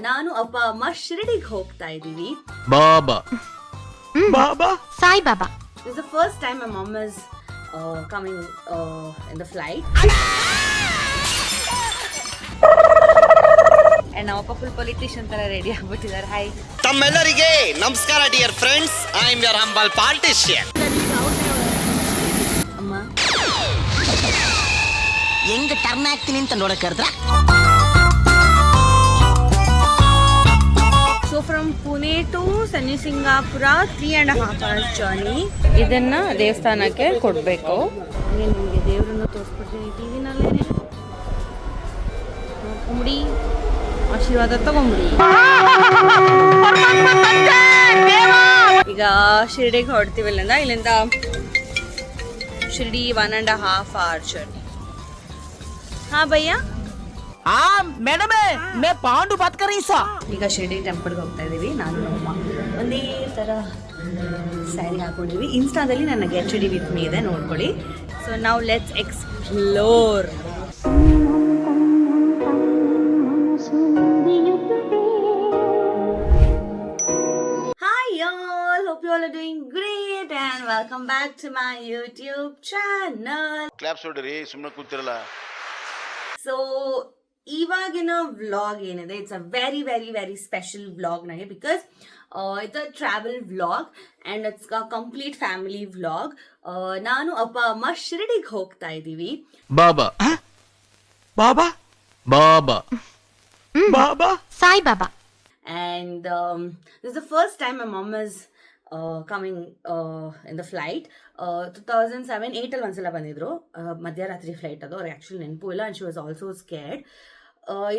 ನಾನು ಅಪ್ಪ ಅಮ್ಮ ಶಿರಡಿಗೆ ಹೋಗ್ತಾ ಇದ್ದೀವಿ. ಬಾಬಾ ಬಾಬಾ Sai Baba. This is the first time my mom is coming in the flight. And now full politician ತರ ರೆಡಿ ಆಗ್ಬಿಟ್ಟಿದ್ದಾರೆ. ಹಾಯ್ ತಮ್ಮೆಲ್ಲರಿಗೆ ನಮಸ್ಕಾರ dear friends, I am your humble politician. ಅಮ್ಮ ಹೆಂಗ್ ಟರ್ನ್ ಆಗ್ತೀನಿ ಅಂತ ನೋಡಕ್ ಕರೆದ್ರ. So from Pune to Sunny Singapura 3.5 hours journey. ಇದನ್ನ ದೇವಸ್ಥಾನಕ್ಕೆ ಕೊಡಬೇಕು. ನಿಮಗೆ ದೇವರನ್ನು ತೋರಿಸ್ಬಿಡ್ತೀನಿ ಟಿವಿನಲ್ಲೇನೆ. ನೋಡ್ಕೊಂಬಿಡಿ, ಆಶೀರ್ವಾದ ತಗೊಂಬಿಡಿ. ಈಗ ಶಿರ್ಡಿಗೆ ಹೊರಡ್ತೀವಲ್ಲ, ಇಲ್ಲಿಂದ ಶಿರ್ಡಿ 1.5 hour journey. ಹಾ ಭಯ್ಯ. ಮೇಡಮ್ ಮೇ ಪಾಂಡು ಬಾತ್ ಕರಿ ಸಾ. ಈಗ ಶಿರ್ಡಿ ಟೆಂಪಲ್ಗೆ ಹೋಗ್ತಾ ಇದ್ದೀವಿ. ನಾನು ನಮ್ಮ ಒಂದೇ ಥರ ಸ್ಯಾರಿ ಹಾಕೊಂಡಿವಿ. ಇನ್ಸ್ಟಾದಲ್ಲಿ ನನ್ನ ಗೆಟ್ ರೆಡಿ ವಿತ್ ಮೀ ಇದೆ, ನೋಡ್ಕೊಳ್ಳಿ. ಸೊ ನಾವು let's explore. Hi all, hope you all are doing great and welcome back to my YouTube channel. Claps ಹೊಡ್ರಿ, ಸುಮ್ಮನೆ ಕೂತಿರಲ್ಲ. ಸೊ ಇವಾಗಿನ ವ್ಲಾಗ್ ಏನಿದೆ, it's a very very very special vlog ನನಗೆ, because it's a travel vlog and it's a complete family vlog. ನಾನು ಅಪ್ಪ ಅಮ್ಮ ಶಿರಡಿಗೆ ಹೋಗ್ತಾ ಇದ್ದೀವಿ. ಬಾಬಾ ಬಾಬಾ ಬಾಬಾ ಬಾಬಾ Sai Baba. And this is the first time my mom is coming in the flight. 2007-8 ಅಲ್ಲಿ ಒಂದ್ಸಲ ಬಂದಿದ್ರು, ಮಧ್ಯರಾತ್ರಿ ಫ್ಲೈಟ್. ಅದು ಅವ್ರಿಗೆ ಆ್ಯಕ್ಚುಲಿ ನೆನಪು ಇಲ್ಲ. And she was also scared.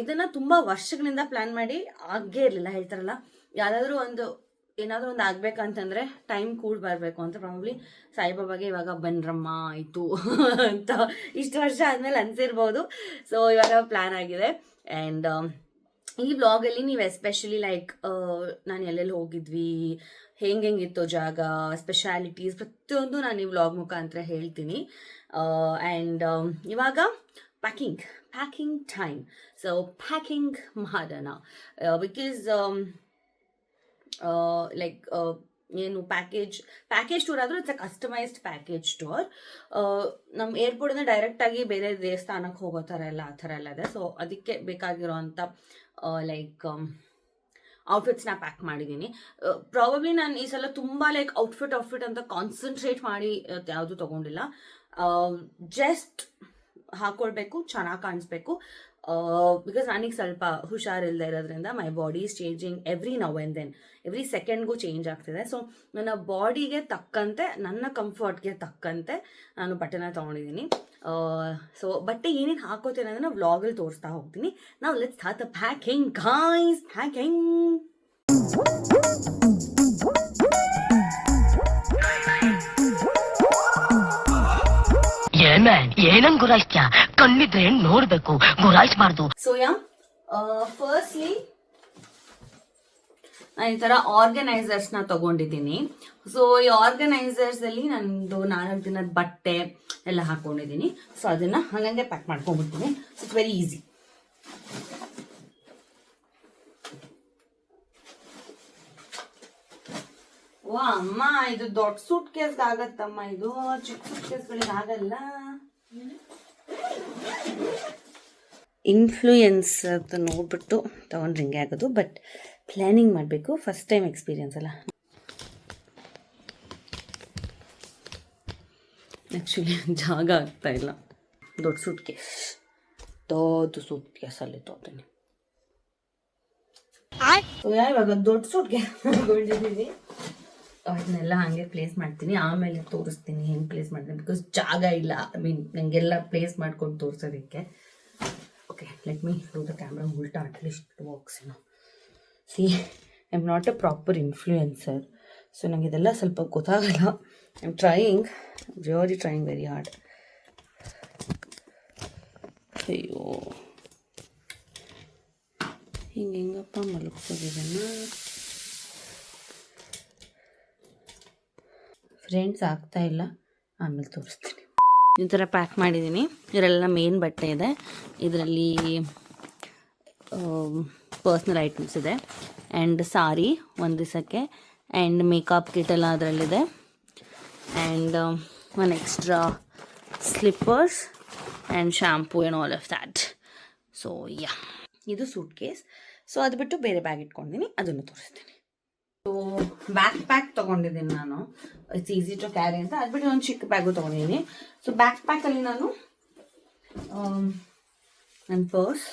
ಇದನ್ನು ತುಂಬ ವರ್ಷಗಳಿಂದ ಪ್ಲ್ಯಾನ್ ಮಾಡಿ ಆಗೇ ಇರಲಿಲ್ಲ. ಹೇಳ್ತಾರಲ್ಲ, ಯಾವುದಾದ್ರೂ ಏನಾದರೂ ಒಂದು ಆಗಬೇಕಂತಂದರೆ ಟೈಮ್ ಕೂಡ ಬರಬೇಕು ಅಂತ. ಪ್ರಾಬಬ್ಲಿ ಸಾಯಿಬಾಬಾಗೆ ಇವಾಗ ಬನ್ರಮ್ಮ ಆಯಿತು ಅಂತ ಇಷ್ಟು ವರ್ಷ ಆದಮೇಲೆ ಅನಿಸಿರ್ಬೋದು. ಸೊ ಇವಾಗ ಪ್ಲ್ಯಾನ್ ಆಗಿದೆ. ಆ್ಯಂಡ್ ಈ ವ್ಲಾಗಲ್ಲಿ ನೀವು ಎಸ್ಪೆಷಲಿ ಲೈಕ್ ನಾನು ಎಲ್ಲೆಲ್ಲಿ ಹೋಗಿದ್ವಿ, ಹೆಂಗಿತ್ತು ಜಾಗ, ಸ್ಪೆಷಾಲಿಟೀಸ್ ಪ್ರತಿಯೊಂದು ನಾನು ಈ ವ್ಲಾಗ್ ಮುಖಾಂತರ ಹೇಳ್ತೀನಿ. ಆ್ಯಂಡ್ ಇವಾಗ ಪ್ಯಾಕಿಂಗ್ ಟೈಮ್. ಸೊ ಪ್ಯಾಕಿಂಗ್ ಮಾಡೋಣ. ಬಿಕಾಸ್ ಲೈಕ್ ಏನು ಪ್ಯಾಕೇಜ್ ಟೂರ್ ಆದರೂ it's a customised package tour. ನಮ್ಮ ಏರ್ಪೋರ್ಟಿಂದ ಡೈರೆಕ್ಟಾಗಿ ಬೇರೆ ದೇವಸ್ಥಾನಕ್ಕೆ ಹೋಗೋ ಥರ ಎಲ್ಲ ಆ ಥರ ಎಲ್ಲ ಇದೆ. ಸೊ ಅದಕ್ಕೆ ಬೇಕಾಗಿರೋವಂಥ ಲೈಕ್ ಔಟ್ಫಿಟ್ಸ್ನ ಪ್ಯಾಕ್ ಮಾಡಿದ್ದೀನಿ. ಪ್ರಾಬಬ್ಲಿ ನಾನು ಈ ಸಲ ತುಂಬ ಲೈಕ್ ಔಟ್ಫಿಟ್ ಅಂತ ಕಾನ್ಸಂಟ್ರೇಟ್ ಮಾಡಿ ಯಾವುದು ತೊಗೊಂಡಿಲ್ಲ. ಜಸ್ಟ್ ಹಾಕೊಳ್ಬೇಕು, ಚೆನ್ನಾಗಿ ಕಾಣಿಸ್ಬೇಕು. ಬಿಕಾಸ್ ನನಗೆ ಸ್ವಲ್ಪ ಹುಷಾರಿಲ್ಲದೆ ಇರೋದ್ರಿಂದ my body is changing every now and then, every ಸೆಕೆಂಡ್ಗೂ ಚೇಂಜ್ ಆಗ್ತಿದೆ. ಸೊ ನನ್ನ ಬಾಡಿಗೆ ತಕ್ಕಂತೆ, ನನ್ನ ಕಂಫರ್ಟ್ಗೆ ತಕ್ಕಂತೆ ನಾನು ಬಟ್ಟೆನ ತೊಗೊಂಡಿದ್ದೀನಿ. ಸೊ ಬಟ್ಟೆ ಏನೇನು ಹಾಕೋತೀನಿ ಅದನ್ನು ವ್ಲಾಗಲ್ಲಿ ತೋರಿಸ್ತಾ ಹೋಗ್ತೀನಿ. ನಾವು let's start the packing guys. Packing ಏನಂಗ್ ಗುರಾಯಿಸ್ತ್ಯಾ? ಕಣ್ಣಿದ್ರೆ ನೋಡ್ಬೇಕು, ಗುರಾಯಿಸ್ಬಾರ್ದು. ಸೊ ಫಸ್ಟ್ಲಿ ನಾನು ಈ ಥರ ಆರ್ಗನೈಸರ್ಸ್ನ ತೊಗೊಂಡಿದ್ದೀನಿ. ಸೊ ಈ ಆರ್ಗನೈಸರ್ಸಲ್ಲಿ ನಂದು 4 ದಿನದ ಬಟ್ಟೆ ಎಲ್ಲ ಹಾಕ್ಕೊಂಡಿದ್ದೀನಿ. ಸೊ ಅದನ್ನು ಹಂಗೆ ಪ್ಯಾಕ್ ಮಾಡ್ಕೊಂಡ್ಬಿಡ್ತೀನಿ. So it's very easy. ಓ ಅಮ್ಮ, ಇದು ದೊಡ್ಡ ಸೂಟ್ ಕೇಸ್ಗೆ ಆಗತ್ತಮ್ಮ, ಇದು ಚಿಕ್ಕ ಸೂಟ್ ಕೇಸ್ಗಳಿಗೆ ಆಗಲ್ಲ. ಇನ್ಫ್ಲೂಯೆನ್ಸ್ ಅಂತ ನೋಡ್ಬಿಟ್ಟು ತೊಗೊಂಡ್ರೆ ಹಿಂಗೆ ಆಗೋದು. ಬಟ್ ಪ್ಲ್ಯಾನಿಂಗ್ ಮಾಡಬೇಕು, ಫಸ್ಟ್ ಟೈಮ್ ಎಕ್ಸ್ಪೀರಿಯನ್ಸ್ ಅಲ್ಲ. ಆ್ಯಕ್ಚುಲಿ ಜಾಗ ಆಗ್ತಾ ಇಲ್ಲ. ದೊಡ್ಡ ಸೂಟ್ ಕೇಸಲ್ಲಿ ತೊಗೊಂತೀನಿ. ಇವಾಗ ದೊಡ್ಡ ಸೂಟ್ ಕೇಸ್ ತಗೊಂಡಿದ್ದೀನಿ. ಅದನ್ನೆಲ್ಲ ಹಾಗೆ ಪ್ಲೇಸ್ ಮಾಡ್ತೀನಿ, ಆಮೇಲೆ ತೋರಿಸ್ತೀನಿ ಹೆಂಗೆ ಪ್ಲೇಸ್ ಮಾಡ್ತೀನಿ. ಬಿಕಾಸ್ ಜಾಗ ಇಲ್ಲ, ಐ ಮೀನ್ ನನಗೆಲ್ಲ ಪ್ಲೇಸ್ ಮಾಡ್ಕೊಂಡು ತೋರಿಸೋದಕ್ಕೆ. Okay, let me do the camera ಉಲ್ಟಾ, at least works. See, I am not a proper influencer. So ನನಗೆ ಇದೆಲ್ಲ ಸ್ವಲ್ಪ ಗೊತ್ತಾಗಲ್ಲ. I am really trying very hard. ಅಯ್ಯೋ, ಹಿಂಗಪ್ಪ ಮಲಗ್ಸೋದಿದನ್ನು. ಫ್ರೆಂಡ್ಸ್ ಆಗ್ತಾ ಇಲ್ಲ, ಆಮೇಲೆ ತೋರಿಸ್ತೀನಿ. ಈ ಥರ ಪ್ಯಾಕ್ ಮಾಡಿದ್ದೀನಿ. ಇದರೆಲ್ಲ ಮೇನ್ ಬಟ್ಟೆ ಇದೆ. ಇದರಲ್ಲಿ ಪರ್ಸ್ನಲ್ ಐಟಮ್ಸ್ ಇದೆ. ಆ್ಯಂಡ್ ಸಾರಿ ಒಂದು ದಿವಸಕ್ಕೆ, ಆ್ಯಂಡ್ ಮೇಕಪ್ ಕಿಟ್ ಎಲ್ಲ ಅದರಲ್ಲಿದೆ. And one extra slippers and shampoo and all of that. So yeah, ಇದು ಸೂಟ್ ಕೇಸ್. ಸೊ ಅದು ಬಿಟ್ಟು ಬೇರೆ ಬ್ಯಾಗ್ ಇಟ್ಕೊಂಡಿದ್ದೀನಿ, ಅದನ್ನು ತೋರಿಸ್ತೀನಿ. ಸೊ ಬ್ಯಾಕ್ ಪ್ಯಾಕ್ ತೊಗೊಂಡಿದ್ದೀನಿ ನಾನು, ಇಟ್ಸ್ ಈಸಿ ಟು ಕ್ಯಾರಿ ಅಂತ. ಅದು ಬಿಟ್ಟು ಒಂದು ಚಿಕ್ಕ ಬ್ಯಾಗು ತೊಗೊಂಡಿದ್ದೀನಿ. ಸೊ ಬ್ಯಾಕ್ ಪ್ಯಾಕಲ್ಲಿ ನಾನು ನನ್ನ ಪರ್ಸ್,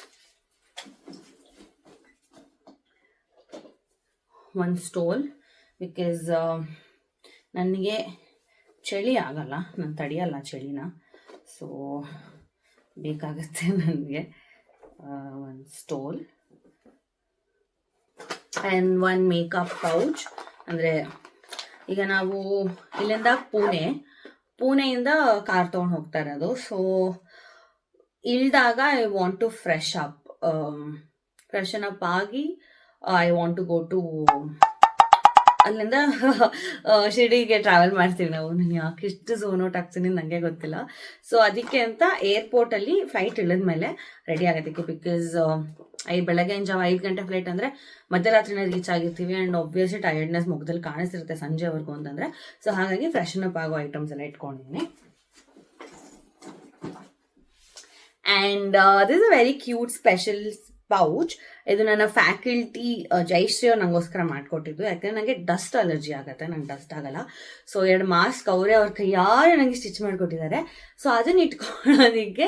ಒಂದು ಸ್ಟೋಲ್, ಬಿಕಾಸ್ ನನಗೆ ಚಳಿ ಆಗಲ್ಲ, ನಾನು ತಡೆಯಲ್ಲ ಚಳಿನ, ಸೊ ಬೇಕಾಗುತ್ತೆ ನನಗೆ. ಒಂದು stole and one makeup pouch. ಅಂದರೆ ಈಗ ನಾವು ಇಲ್ಲಿಂದ ಪುಣೆಯಿಂದ ಕಾರ್ ತೊಗೊಂಡು ಹೋಗ್ತಾ ಇರೋದು. ಸೊ ಇಳ್ದಾಗ I want to freshen up ಆಗಿ I want to go to ಅಲ್ಲಿಂದ ಶಿರ್ಡಿಗೆ ಟ್ರಾವೆಲ್ ಮಾಡ್ತೀವಿ ನಾವು. ನಾನು ಯಾಕೆ ಇಷ್ಟು ಝೋನ್ ಔಟ್ ಆಗ್ತೀನಿ ನನಗೆ ಗೊತ್ತಿಲ್ಲ. ಸೊ ಅದಕ್ಕೆ ಅಂತ ಏರ್ಪೋರ್ಟಲ್ಲಿ ಫ್ಲೈಟ್ ಇಳಿದ್ಮೇಲೆ ರೆಡಿ ಆಗೋದಕ್ಕೆ, ಬಿಕಾಸ್ ಬೆಳಗ್ಗೆ ಜಾವ 5 ಗಂಟೆ ಫ್ಲೈಟ್ ಅಂದರೆ ಮಧ್ಯರಾತ್ರಿನ ರೀಚ್ ಆಗಿರ್ತೀವಿ. ಆ್ಯಂಡ್ ಒಬ್ವಿಯಸ್ಲಿ ಟಯರ್ಡ್ನೆಸ್ ಮುಖದಲ್ಲಿ ಕಾಣಿಸಿರುತ್ತೆ ಸಂಜೆವರೆಗೂ ಅಂತಂದರೆ. ಸೊ ಹಾಗಾಗಿ ಫ್ರೆಶನ್ ಅಪ್ ಆಗೋ ಐಟಮ್ಸ್ ಎಲ್ಲ ಇಟ್ಕೊಂಡಿದ್ದೀನಿ. And this a very cute special pouch. ಇದು ನನ್ನ ಫ್ಯಾಕಲ್ಟಿ ಜಯಶ್ರೀ ಅವ್ರು ನನಗೋಸ್ಕರ ಮಾಡಿಕೊಟ್ಟಿದ್ದು. ಯಾಕಂದರೆ ನನಗೆ ಡಸ್ಟ್ ಅಲರ್ಜಿ ಆಗುತ್ತೆ, ನಂಗೆ ಡಸ್ಟ್ ಆಗಲ್ಲ. ಸೊ 2 ಮಾಸ್ಕ್ ಅವ್ರ ಕೈಯಾರೆ ನನಗೆ ಸ್ಟಿಚ್ ಮಾಡಿಕೊಟ್ಟಿದ್ದಾರೆ. ಸೊ ಅದನ್ನು ಇಟ್ಕೊಳ್ಳೋದಕ್ಕೆ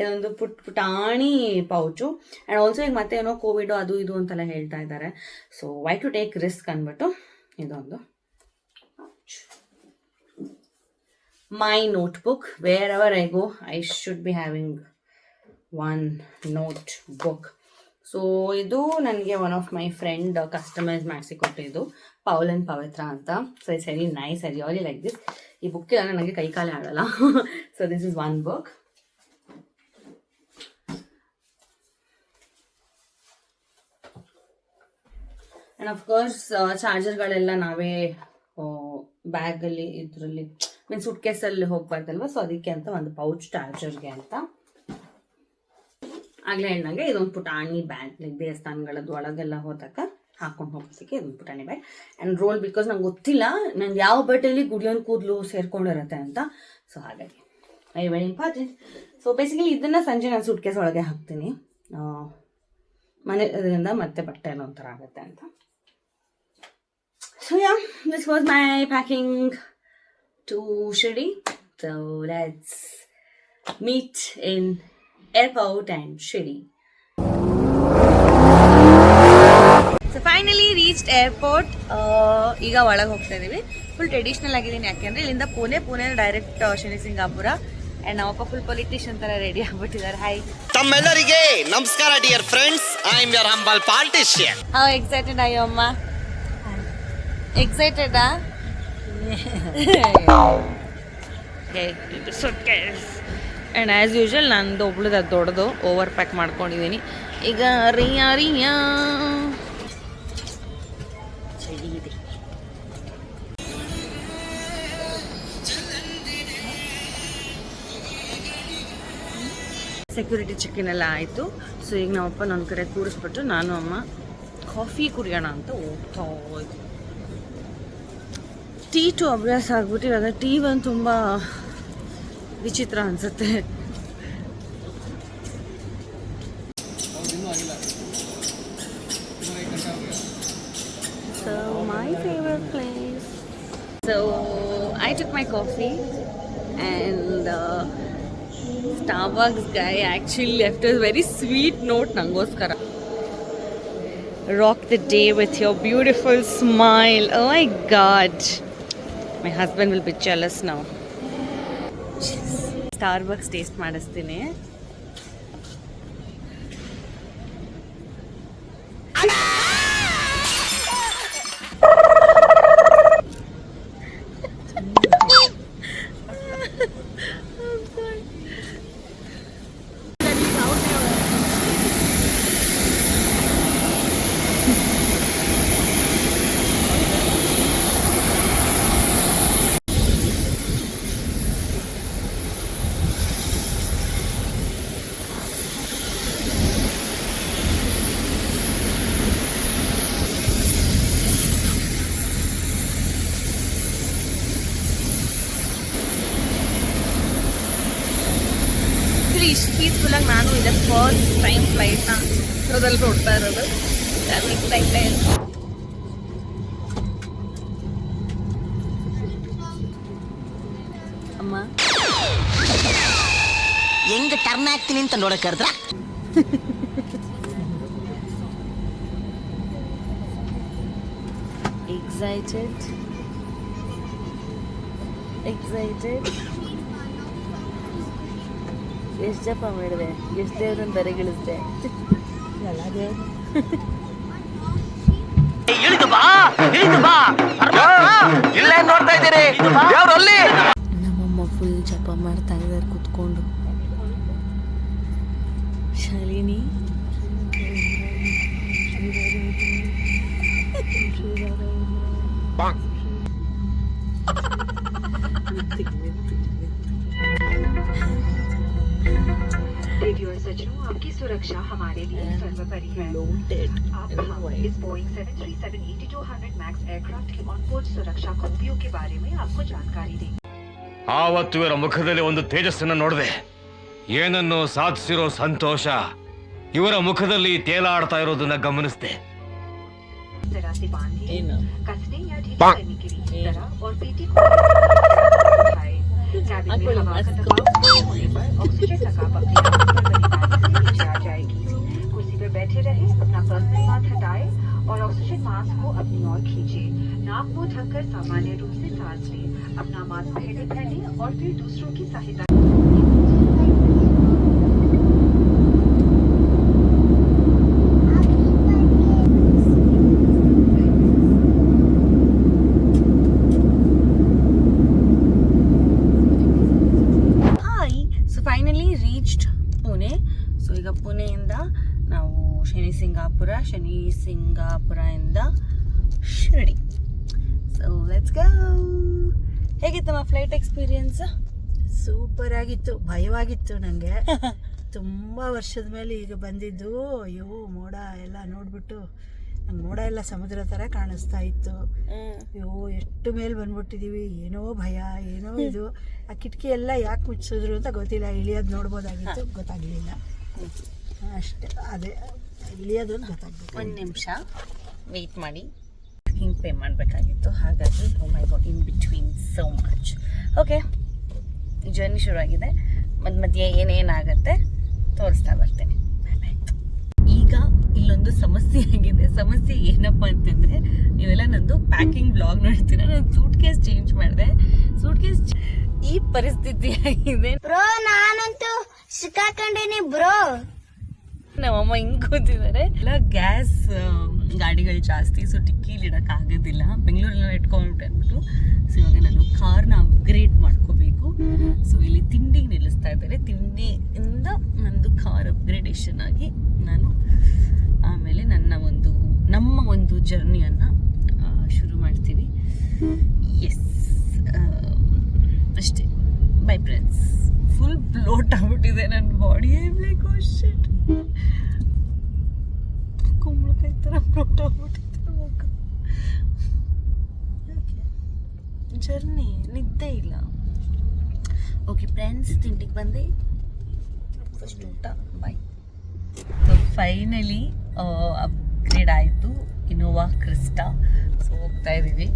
ಇದೊಂದು ಪುಟಾಣಿ ಪೌಚು. ಆ್ಯಂಡ್ ಆಲ್ಸೋ ಈಗ ಮತ್ತೆ ಏನೋ ಕೋವಿಡ್ ಅದು ಇದು ಅಂತೆಲ್ಲ ಹೇಳ್ತಾ ಇದ್ದಾರೆ. So why to take risk ಅಂದ್ಬಿಟ್ಟು ಇದೊಂದು my notebook. Wherever I go I should be having one notebook. So ಇದು ನನಗೆ one of my friend customise ಮಾಡಿಸಿಕೊಟ್ಟಿದ್ದು, ಪೌಲ್ ಆ್ಯಂಡ್ ಪವಿತ್ರ ಅಂತ. So it's very nice, I really like this. ಈ book ಇಲ್ಲ ನನಗೆ ಕೈ ಕಾಲೇ ಆಡಲ್ಲ. So this is one book. And of course ಚಾರ್ಜರ್ಗಳೆಲ್ಲ ನಾವೇ ಬ್ಯಾಗಲ್ಲಿ ಇದರಲ್ಲಿ ಸೂಟ್ ಕೇಸಲ್ಲಿ ಹೋಗ್ಬಾರ್ದಲ್ವ. ಸೊ ಅದಕ್ಕೆ ಅಂತ ಒಂದು ಪೌಚ್ ಚಾರ್ಜರ್ಗೆ ಅಂತ. ಆಗಲೇ ಹೆಣ್ಣಾಗೆ ಇದೊಂದು ಪುಟಾಣಿ ಬ್ಯಾಗ್, ಲೈಕ್ ದೇವಸ್ಥಾನಗಳದ್ದು ಒಳಗೆಲ್ಲ ಹೋದಾಗ ಹಾಕೊಂಡು ಹೋಗೋದಕ್ಕೆ ಇದೊಂದು ಪುಟಾಣಿ ಬ್ಯಾಗ್. ಆ್ಯಂಡ್ ರೋಲ್, ಬಿಕಾಸ್ ನಂಗೆ ಗೊತ್ತಿಲ್ಲ ನಂಗೆ ಯಾವ ಬಟ್ಟೆಯಲ್ಲಿ ಗುಡಿಯೋನ್ ಕೂದಲು ಸೇರ್ಕೊಂಡಿರುತ್ತೆ ಅಂತ. ಸೊ ಹಾಗಾಗಿ ವೆರಿ ಇಂಪಾರ್ಟೆಂಟ್. ಸೊ ಬೇಸಿಕಲಿ ಇದನ್ನು ಸಂಜೆ ನಾನು ಸೂಟ್ ಕೇಸ್ ಒಳಗೆ ಹಾಕ್ತೀನಿ, ಮನೆಯಿಂದ ಮತ್ತೆ ಬಟ್ಟೆ ಎಲ್ಲ ಒಂಥರ ಆಗುತ್ತೆ ಅಂತ. So yeah, this was my packing to Shirdi. So let's meet in airport and Shirdi. So finally reached airport. ಈಗ ಒಳಗೆ ಹೋಗ್ತಾ ಇದೀವಿ. ಫುಲ್ ಟ್ರೆಡಿಷನಲ್ ಆಗಿದ್ದೀನಿ, ಯಾಕೆಂದ್ರೆ ಇಲ್ಲಿಂದ ಪುಣೆ ಡೈರೆಕ್ಟ್ ಶನಿ ಸಿಂಗಾಪುರ. ಅಂಡ್ ನಾವಪ್ಪ ಫುಲ್ ಪೊಲಿಟಿಷಿಯನ್ ತರ ರೆಡಿ ಆಗ್ಬಿಟ್ಟಿದ್ದಾರೆ. ಹಾಯ್ ತಮ್ಮೆಲ್ಲರಿಗೆ ನಮಸ್ಕಾರ dear friends, I am your humble politician. How excited are you ಅಮ್ಮ? ಎಕ್ಸೈಟೆಡ್ ಆ? Okay, suitcase. And as usual ನಂದು ಒಬ್ಳದ್ದು ಅದು ದೊಡ್ಡದು ಓವರ್ ಪ್ಯಾಕ್ ಮಾಡ್ಕೊಂಡಿದ್ದೀನಿ. ಈಗ ರಿಯಾ ಚಳಿ ಇದೆ. ಸೆಕ್ಯೂರಿಟಿ ಚೆಕ್ ಇನ್ ಎಲ್ಲ ಆಯಿತು. ಸೊ ಈಗ ನಾವಪ್ಪ ನನ್ನ ಕಡೆ ಕೂರಿಸ್ಬಿಟ್ಟು ನಾನು ಅಮ್ಮ ಕಾಫಿ ಕುಡಿಯೋಣ ಅಂತ ಹೋಗ್ತಾ ಇದ್ವಿ. ಟೀ ಟು ಅಭ್ಯಾಸ ಆಗ್ಬಿಟ್ಟು ಇವಾಗ ಟೀ ಒಂದು ತುಂಬ ವಿಚಿತ್ರ ಅನ್ಸುತ್ತೆ. So my favorite place. So I took my coffee and Starbucks guy actually left a very sweet note nangoskara. Rock the day with your beautiful smile. Oh my god. My husband will be jealous now. Starbucks taste ಮಾಡಿಸ್ತೀನಿ. ಪೀಸ್ಫುಲ್ಲಾಗಿ ನಾನು ಇದೆ first time ಫ್ಲೈಟ್ನ ಹತ್ರದಲ್ಲಿ ನೋಡ್ತಾ ಇರೋದು. Excited. ಅಮ್ಮ ಹೆಂಗ್ turn ಆಗ್ತೀನಿ ಅಂತ ನೋಡಕ್ ಕರೆದ್ರ ಎಕ್ಸೈಟೆಡ್ ಎಷ್ಟು ಜಪ ಮಾಡಿದೆ, ಎಷ್ಟು ದೇವ್ರನ್ನ ಬರೆಗಿಳಿಸ್ದೆ. ಎಲ್ಲ ದೇವ್ರು ಇಳಿದು ಬಾ ಇಲ್ಲೇ ನೋಡ್ತಾ ಇದ್ದೀರಿ ಯಾವ್ರಲ್ಲಿ ನಮ್ಮಮ್ಮ ಫುಲ್ ಜಪ ಮಾಡ್ತಾ ಇದ್ದಾರೆ ಕೂತ್ಕೊಂಡು. ಶಾಲಿನಿ रेडियो सज्जनों, आपकी सुरक्षा हमारे लिए सर्वोपरि है। आप इस बोइंग 737-8200 मैक्स एयरक्राफ्ट की ऑनबोर्ड सुरक्षा खूबियों के बारे में आपको जानकारी देंगे। ಆವತ್ತು ಇವರ ಮುಖದಲ್ಲಿ ಒಂದು ತೇಜಸ್ಸನ್ನು ನೋಡಿದೆ. ಏನನ್ನು ಸಾಧಿಸಿರೋ ಸಂತೋಷ ಇವರ ಮುಖದಲ್ಲಿ ತೇಲಾಡ್ತಾ ಇರೋದನ್ನ ಗಮನಿಸಿದೆ. जरा से बांधिए, कसने या ढीला करने के लिए तरह और पेटी को उठाएं। कैबिन में हवा का दबाव कम होने पर ऑक्सीजन लगा अपने आप पर बनी बारी से नीचे आ जाएगी। कुर्सी पर बैठे रहे, अपना पर्सनल मास्क हटाए और ऑक्सीजन मास्क को अपनी ओर खींचे। नाक मुंह ढककर सामान्य रूप से सांस लें। अपना मास्क पहने और फिर दूसरों की सहायता। Finally reached Pune. ಸೊ ಈಗ ಪುಣೆಯಿಂದ ನಾವು ಶನಿ ಸಿಂಗಾಪುರದಿಂದ ಶಿರಡಿ. So let's go. ಹೇಗಿತ್ತಮ್ಮ ಫ್ಲೈಟ್ ಎಕ್ಸ್ಪೀರಿಯನ್ಸ್? ಸೂಪರ್ ಆಗಿತ್ತು. ಭಯವಾಗಿತ್ತು ನನಗೆ. ತುಂಬ ವರ್ಷದ ಮೇಲೆ ಈಗ ಬಂದಿದ್ದು. ಅಯ್ಯೋ ಮೋಡ ಎಲ್ಲ ನೋಡ್ಬಿಟ್ಟು ನಂಗೆ ಮೋಡ ಎಲ್ಲ ಸಮುದ್ರ ಥರ ಕಾಣಿಸ್ತಾ ಇತ್ತು. ಅಯ್ಯೋ ಎಷ್ಟು ಮೇಲೆ ಬಂದ್ಬಿಟ್ಟಿದ್ದೀವಿ, ಏನೋ ಭಯ, ಏನೋ ಇದು. ಆ ಕಿಟಕಿ ಎಲ್ಲ ಯಾಕೆ ಮುಚ್ಚಿದ್ರು ಅಂತ ಗೊತ್ತಿಲ್ಲ. ಇಳಿಯೋದು ನೋಡ್ಬೋದಾಗಿತ್ತು, ಗೊತ್ತಾಗಲಿಲ್ಲ ಅಷ್ಟೇ. ಅದೇ ಇಳಿಯೋದು ಅಂತ ಗೊತ್ತಾಗ್ಬೇಕು. 1 ನಿಮಿಷ ವೆಯ್ಟ್ ಮಾಡಿ. ಹಿಂಗೆ ಪೇ ಮಾಡಬೇಕಾಗಿತ್ತು, ಹಾಗಾಗಿ oh my god, in between so much. Okay, journey ಶುರುವಾಗಿದೆ. ಮಧ್ಯೆ ಏನೇನಾಗತ್ತೆ ತೋರಿಸ್ತಾ ಬರ್ತೇನೆ. ಈಗ ಇಲ್ಲೊಂದು ಸಮಸ್ಯೆ ಆಗಿದೆ. ಸಮಸ್ಯೆ ಏನಪ್ಪ ಅಂತಂದರೆ, ನೀವೆಲ್ಲ ನಂದು ಪ್ಯಾಕಿಂಗ್ ಬ್ಲಾಗ್ ನೋಡ್ತೀರ. ನಾನು ಸೂಟ್ ಕೇಸ್ ಚೇಂಜ್ ಮಾಡಿದೆ. ಸೂಟ್ ಕೇಸ್ ಈ ಪರಿಸ್ಥಿತಿ ಆಗಿದೆ. ಬ್ರೋ ನಾನಂತೂ ಸಿಕ್ಕಾಕೊಂಡಿನಿ ಬ್ರೋ. ನಮ್ಮಮ್ಮ ಹಿಂಗೆ ಕೂತಿದ್ದಾರೆ. ಎಲ್ಲ ಗ್ಯಾಸ್ ಗಾಡಿಗಳು ಜಾಸ್ತಿ, ಸೊ ಟಿಕ್ಕಿಲಿ ಇಡೋಕೆ ಆಗೋದಿಲ್ಲ. ಬೆಂಗಳೂರಲ್ಲ ಇಟ್ಕೊಂಡ್ಬಿಟ್ಟು ಅಂದ್ಬಿಟ್ಟು ಸೊ ಇವಾಗ ನಾನು ಕಾರ್ನ ಅಪ್ಗ್ರೇಡ್ ಮಾಡ್ಕೋಬೇಕು. ಸೊ ಇಲ್ಲಿ ತಿಂಡಿಗೆ ನಿಲ್ಲಿಸ್ತಾ ಇದ್ದಾರೆ. ತಿಂಡಿಯಿಂದ ನಂದು ಕಾರ್ ಅಪ್ಗ್ರೇಡೇಷನ್ ಆಗಿ ನಾನು ಆಮೇಲೆ ನಮ್ಮ ಒಂದು ಜರ್ನಿಯನ್ನು ಶುರು ಮಾಡ್ತೀವಿ. ಎಸ್, ಅಷ್ಟೇ. By friends. ಫುಲ್ ಬ್ಲೋಟ್ ಆಗ್ಬಿಟ್ಟಿದೆ ನನ್ನ ಬಾಡಿ. ಲೈಕ್ ಓ ಶಿಟ್, ಕುಂಬಳಕಾಯಿ ಥರ ಬ್ಲೋಟ್ ಆಗ್ಬಿಟ್ಟಿದೆ ಮುಖ. ಜರ್ನಿ ನಿದ್ದೆ ಇಲ್ಲ. ಓಕೆ ಫ್ರೆಂಡ್ಸ್, ತಿಂಡಿಗೆ ಬಂದೆ. ಫಸ್ಟ್ ಊಟ. ಬಾಯ್. ಫೈನಲಿ ಅಪ್ಗ್ರೇಡ್ ಆಯಿತು. Innova Crysta. ಸೊ ಹೋಗ್ತಾ ಇದ್ದೀವಿ.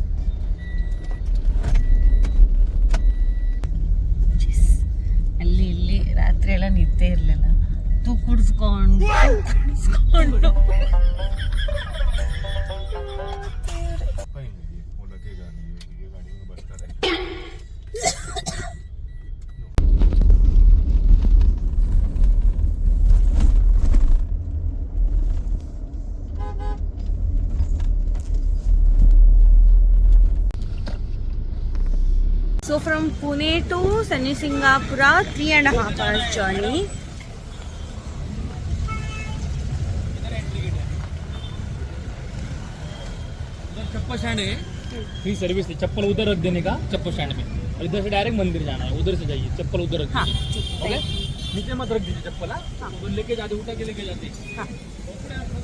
ಅಲ್ಲಿ ಇಲ್ಲಿ ರಾತ್ರಿ ಎಲ್ಲ ನಿದ್ದೆ ಇರಲಿಲ್ಲ. ಕುಡಿಸ್ಕೊಂಡು So from Pune to Sunny Singapura, 3.5 hours journey. Chappal stand है, फ्री सर्विस है. चप्पल उधर रख देने का, चप्पल स्टैंड में. और इधर से डायरेक्ट मंदिर जाना है. उधर से जाइए, चप्पल उधर रख दीजिए. ओके, नीचे मत रख दीजिए चप्पल. उधर लेके जाते, उठा के लेके जाते.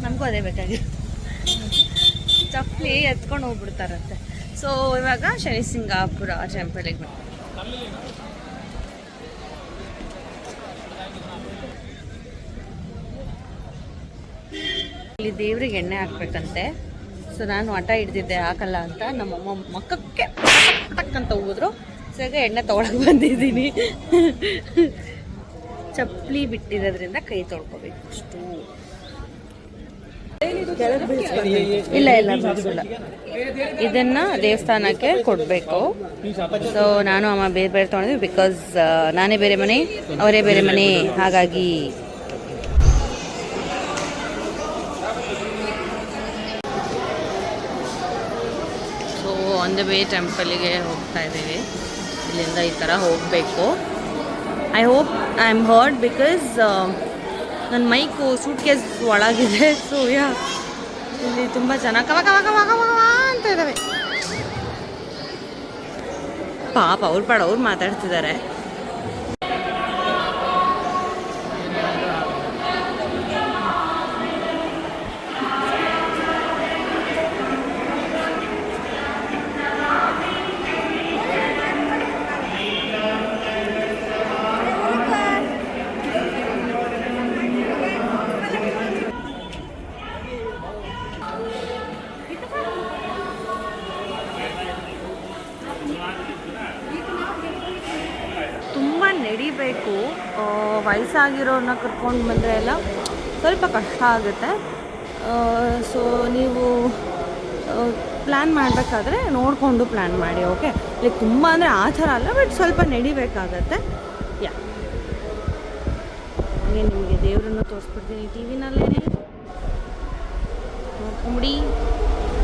ನಮಗೂ ಅದೇ ಬೇಕಾಗಿದೆ. ಚಪ್ಪಲಿ ಎತ್ಕೊಂಡು ಹೋಗ್ಬಿಡ್ತಾರಂತೆ. ಸೊ ಇವಾಗ ಶನಿ ಸಿಂಗಾಪುರ ಟೆಂಪಲಿಗೆ ಇಲ್ಲಿ ದೇವ್ರಿಗೆ ಎಣ್ಣೆ ಹಾಕ್ಬೇಕಂತೆ. ಸೊ ನಾನು ಹಠ ಹಿಡ್ದಿದ್ದೆ ಹಾಕಲ್ಲ ಅಂತ. ನಮ್ಮಮ್ಮ ಮಕ್ಕಕ್ಕೆ ಪಟಕ್ ಅಂತ ಹೋದ್ರು. ಸೊ ಈಗ ಎಣ್ಣೆ ತೊಗೊಳಕ್ಕೆ ಬಂದಿದ್ದೀನಿ. ಚಪ್ಪಲಿ ಬಿಟ್ಟಿರೋದ್ರಿಂದ ಕೈ ತೊಳ್ಕೊಬೇಕು ಅಷ್ಟು. ಇಲ್ಲ ಬಿಡಿಸಿಲ್ಲ. ಇದನ್ನ ದೇವಸ್ಥಾನಕ್ಕೆ ಕೊಡಬೇಕು. ಸೊ ನಾನು ಅಮ್ಮ ಬೇರೆ ಬೇರೆ ತೊಗೊಂಡಿದ್ವಿ. ಬಿಕಾಸ್ ನಾನೇ ಬೇರೆ ಮನೆ, ಅವರೇ ಬೇರೆ ಮನೆ, ಹಾಗಾಗಿ ಸೊ ಆನ್ ದ ವೇ ಟೆಂಪಲ್ಗೆ ಹೋಗ್ತಾ ಇದ್ದೀವಿ. ಇಲ್ಲಿಂದ ಈ ಥರ ಹೋಗಬೇಕು. I hope I am heard because ನನ್ನ ಮೈಕು ಸೂಟ್ ಕೇಸ್ ಒಳಗಿದೆ. ಸೊ ಯಾ ಇಲ್ಲಿ ತುಂಬ ಜನ ಕವ ಕವ ಕವ ಕವ ಕವ ಅಂತ ಇದ್ದಾವೆ. ಪಾಪ ಅವ್ರ ಪಾಡ ಅವ್ರು ಮಾತಾಡ್ತಿದ್ದಾರೆ. ತುಂಬ ನಡಿಬೇಕು. ವಯಸ್ಸಾಗಿರೋರನ್ನ ಕರ್ಕೊಂಡು ಬಂದರೆ ಎಲ್ಲ ಸ್ವಲ್ಪ ಕಷ್ಟ ಆಗುತ್ತೆ. ಸೊ ನೀವು ಪ್ಲ್ಯಾನ್ ಮಾಡಬೇಕಾದ್ರೆ ನೋಡಿಕೊಂಡು ಪ್ಲ್ಯಾನ್ ಮಾಡಿ. ಓಕೆ, ಲೈಕ್ ತುಂಬ ಅಂದರೆ ಆ ಥರ ಅಲ್ಲ, ಬಟ್ ಸ್ವಲ್ಪ ನಡಿಬೇಕಾಗತ್ತೆ. ಯಾ ಹಾಗೆ ನಿಮಗೆ ದೇವರನ್ನು ತೋರಿಸ್ಬಿಡ್ತೀನಿ ಟಿವಿನಲ್ಲೇ. ನೋಡ್ಕೊಂಬಿಡಿ,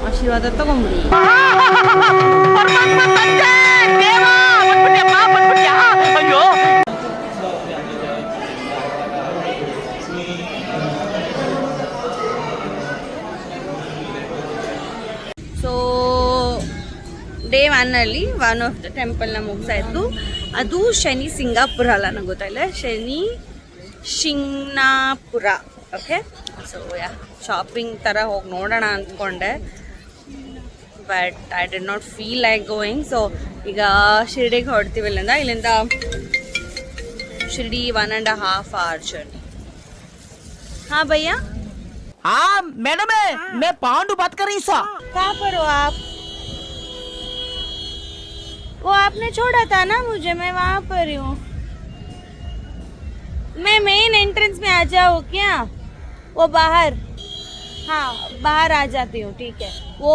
ಆಶೀರ್ವಾದ ತಗೊಂಬಿಡಿ. So day 1 one of the ಟೆಂಪಲ್ನ ಮುಗಿಸಾಯಿತು. ಅದು ಶನಿ ಸಿಂಗಾಪುರ ಅಲ್ಲ, ನಂಗೆ ಗೊತ್ತಾಯಿಲ್ಲ, Shani Shingnapur. Okay, so yeah shopping ಥರ ಹೋಗಿ ನೋಡೋಣ ಅಂದ್ಕೊಂಡೆ, but I did not feel like going. So ಈಗ ಶಿರ್ಡಿಗೆ ಹೊರಡ್ತೀವಿ. ಇಲ್ಲಿಂದ ಶಿರ್ಡಿ 1.5 hour ಜರ್ನಿ. हाँ भैया, हाँ मैडम है, मैं पांडु बात कर रही हूँ। कहाँ पर हो आप? वो आपने छोड़ा था ना मुझे, मैं वहाँ पर ही हूँ. मैं मेन एंट्रेंस में आ जाऊँ क्या? वो बाहर, हाँ बाहर आ जाती हूँ. ठीक है, वो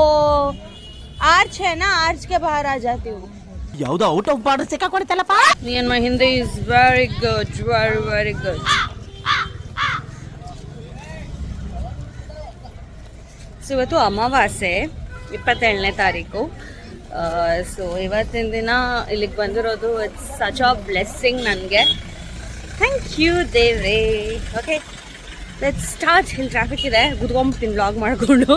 आर्च है ना, आर्च के बाहर आ जाती हूँ. ಯಾವುದು ಔಟ್ ಆಫ್ ಬಾರ್ಡರ್ ಸಿಕ್ಕಾಕೊಡ್ತಲ್ಲಪ್ಪ. Me and my Hindi is very good, very very good. So ಇವತ್ತು ಅಮಾವಾಸ್ಯೆ 27ನೇ ತಾರೀಕು. ಸೊ ಇವತ್ತಿನ ದಿನ ಇಲ್ಲಿಗೆ ಬಂದಿರೋದು ಇಟ್ಸ್ ಸಚ್ ಅ ಬ್ಲೆಸ್ಸಿಂಗ್ ನನಗೆ. ಥ್ಯಾಂಕ್ ಯು ದೇವ್ರೇ. Okay, let's start. ಇಲ್ಲಿ ಟ್ರಾಫಿಕ್ ಇದೆ, ಕುತ್ಕೊಂಡ್ಬಿಡ್ತೀನಿ ವ್ಲಾಗ್ ಮಾಡಿಕೊಂಡು.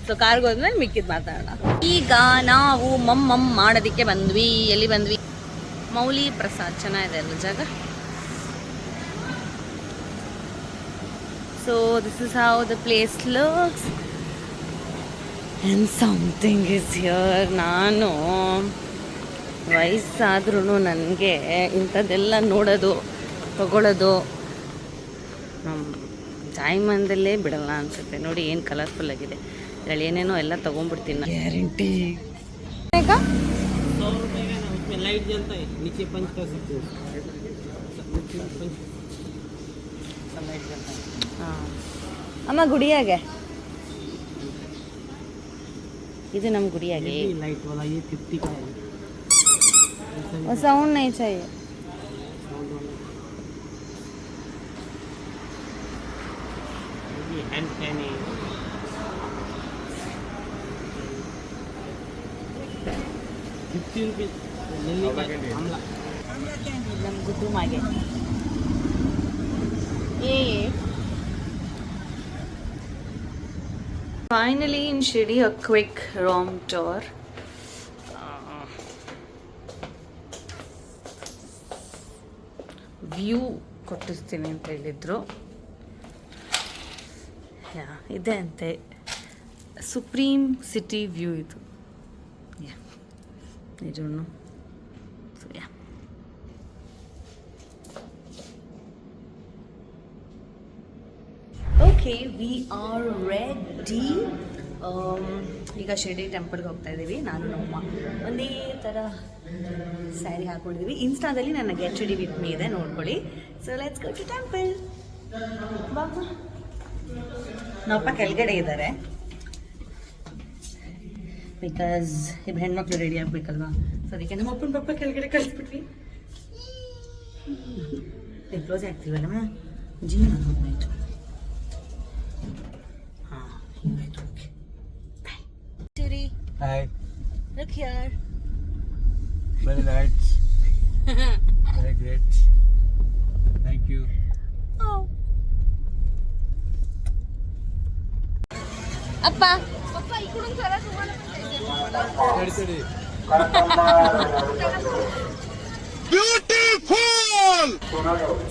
ಸೊ ಕಾರ್ಗೆ ಹೋದ್ಮೇಲೆ ಮಿಕ್ಕಿದ್ದು ಮಾತಾಡೋಣ. ಈಗ ನಾವು ಮಮ್ ಮಾಡೋದಕ್ಕೆ ಬಂದ್ವಿ. ಎಲ್ಲಿ ಬಂದ್ವಿ? ಮೌಲಿ ಪ್ರಸಾದ್. ಚೆನ್ನಾಗಿದೆ ಅಲ್ಲ ಜಾಗ. So this is how the place looks and something is here. ನಾನು ವಯಸ್ಸಾದ್ರೂ ನನಗೆ ಇಂಥದ್ದೆಲ್ಲ ನೋಡೋದು ತಗೊಳ್ಳೋದು ನಮ್ಮ ಜಾಯಿಮಂದಲ್ಲೇ ಬಿಡಲ್ಲ ಅನಿಸುತ್ತೆ. ನೋಡಿ ಏನು ಕಲರ್ಫುಲ್ ಆಗಿದೆ. ಇದರಲ್ಲಿ ಏನೇನೋ ಎಲ್ಲ ತೊಗೊಂಡ್ಬಿಡ್ತೀನಿ ನಾನು, ಗ್ಯಾರಂಟಿ. लाइट जलता है नीचे पंच कर सकते हो. ಹಾಂ ಅಮ್ಮ, ಗುಡಿಯಾಗೆ ಇದು ನಮ್ಮ ಗುಡಿಯಾಗೆ. लाइट वाला ये 50 का है. वो साउंड नहीं चाहिए. ये हैंड फैन है. ₹50 ನಮ್ಮ ಗುಡ್ಡುಮಾಗೆ. ಏ finally in Shirdi a quick room tour. View ಕೊಟ್ಟಿರ್ತೀನಿ ಅಂತ ಹೇಳಿದ್ರು. ಯಾ ಇದೆ ಅಂತೆ, ಸುಪ್ರೀಂ ಸಿಟಿ ವ್ಯೂ ಇದು. ಯಾ ನಿಜವೂ. So yeah okay we are ready. ಈಗ ಶಿರ್ಡಿ ಟೆಂಪಲ್ಗೆ ಹೋಗ್ತಾ ಇದ್ದೀವಿ. ನಾನು ನಮ್ಮ ಒಂದೇ ಥರ ಸ್ಯಾರಿ ಹಾಕೊಂಡಿದ್ದೀವಿ. ಇನ್ಸ್ಟಾದಲ್ಲಿ ನನ್ನ ಗೆಟ್ ರೆಡಿ ವಿತ್ ಮೀ ಇದೆ, ನೋಡ್ಕೊಳ್ಳಿ. So let's go to temple. ನಮ್ಮಪ್ಪ ಕೆಳಗಡೆ ಇದ್ದಾರೆ ಬಿಕಾಸ್ ಇದು ಹೆಣ್ಮಕ್ಳು ರೆಡಿ ಆಗಬೇಕಲ್ವಾ. ಸೊ ಅದಕ್ಕೆ ನಮ್ಮ ಅಪ್ಪನ ಪಪ್ಪ ಕೆಳಗಡೆ ಕಳಿಸ್ಬಿಟ್ವಿ. Close ಆಗ್ತೀವಲ್ಲ ma'am. ಜೀವನ ಆಯಿತು. ಹಾಂ ಹಿಂಗಾಯ್ತು. Okay bye. ಸರಿ. Hi. Look here. Very nice. Very great. Thank you. Oh. ಅಪ್ಪ ಸರಿ.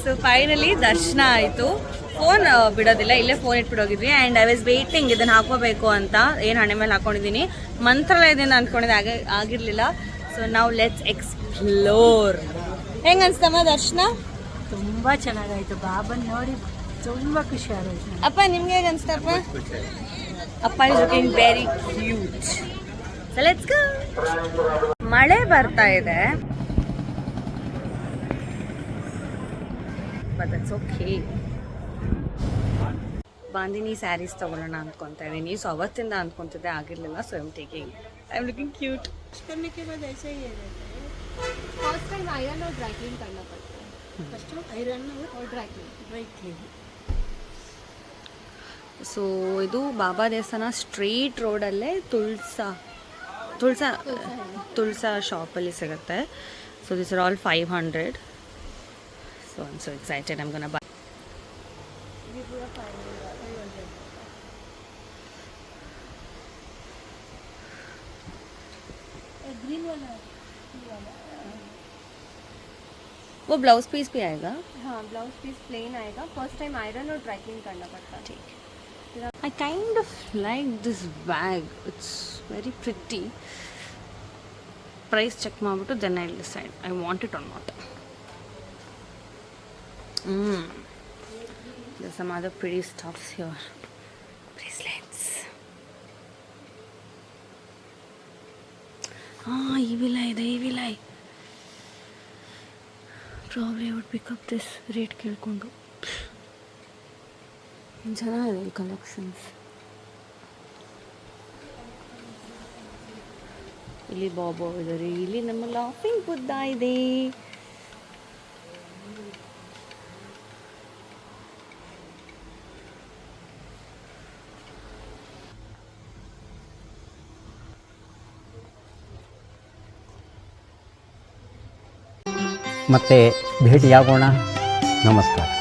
ಸೊ ಫೈನಲಿ ದರ್ಶನ ಆಯಿತು. ಫೋನ್ ಬಿಡೋದಿಲ್ಲ, ಇಲ್ಲೇ ಫೋನ್ ಇಟ್ಬಿಟ್ಟೋಗಿದ್ವಿ. ಆ್ಯಂಡ್ ಐ ವಾಸ್ ವೇಟಿಂಗ್ ಇದನ್ನು ಹಾಕೋಬೇಕು ಅಂತ. ಏನು ಹಣೆ ಮೇಲೆ ಹಾಕೊಂಡಿದ್ದೀನಿ, ಮಂತ್ರಾಲಯದಿಂದ ಅಂದ್ಕೊಂಡಿದ್ದೆ, ಆಗಿರಲಿಲ್ಲ. ಸೊ ನಾವು ಲೆಟ್ಸ್ ಎಕ್ಸ್ಪ್ಲೋರ್. ಹೆಂಗೆ ಅನ್ಸ್ತಮ್ಮ ದರ್ಶನ? ತುಂಬ ಚೆನ್ನಾಗಾಯಿತು. ಬಾಬನ್ ನೋಡಿ ತುಂಬ ಖುಷಿ ಆಗೋಯ್ತು. ಅಪ್ಪ ನಿಮ್ಗೆ ಹೇಗೆ ಅನ್ಸ್ತಪ್ಪ? ಅಪ್ಪ is looking very cute. So let's go. ಮಳೆ ಬರ್ತಾ ಇದೆ, but it's okay. Bandhani saris ತೊಗೊಳ್ಳೋಣ ಅಂದ್ಕೊತಾ ಇದ್ದೀನಿ. ಸೊ ಅವತ್ತಿಂದ ಅಂದ್ಕೊತಿದ್ದೆ, ಆಗಿರಲಿಲ್ಲ. So I am taking. I am looking cute. First time iron और ड्राई क्लीन करना पड़ता है. ಫಸ್ಟ್ ಐರನ್ और dry clean. Dry clean. So ಇದು ಬಾಬಾ ದೇವಸ್ಥಾನ ಸ್ಟ್ರೀಟ್ ರೋಡಲ್ಲೇ ತುಳ್ಸಾ ಶಾಪಲ್ಲಿ ಸಿಗುತ್ತೆ. So this are all 500. So I am so excited. I am gonna by. Green वाला है. वो ब्लाउज पीस भी आएगा? हाँ, ब्लाउज पीस प्लेन आएगा. फर्स्ट टाइम आयरन और ड्राई क्लीन करना पड़ता है. ठीक. I kind of like this bag. It's very pretty. Price check ಮಾಡ್ಬಿಟ್ಟು then I'll decide I want it or not. There's some other pretty stuffs here. Bracelets. Evilai. Probably I would pick up this rate ಕೇಳ್ಕೊಂಡು. ಚೆನ್ನಾಗಿದೆ collections. ಇಲ್ಲಿ ಬಾಬಾ ಇದ್ದಾರೆ, ಇಲ್ಲಿ ನಮ್ಮ laughing Buddha ಇದೆ. ಮತ್ತೆ ಭೇಟಿಯಾಗೋಣ. ನಮಸ್ಕಾರ.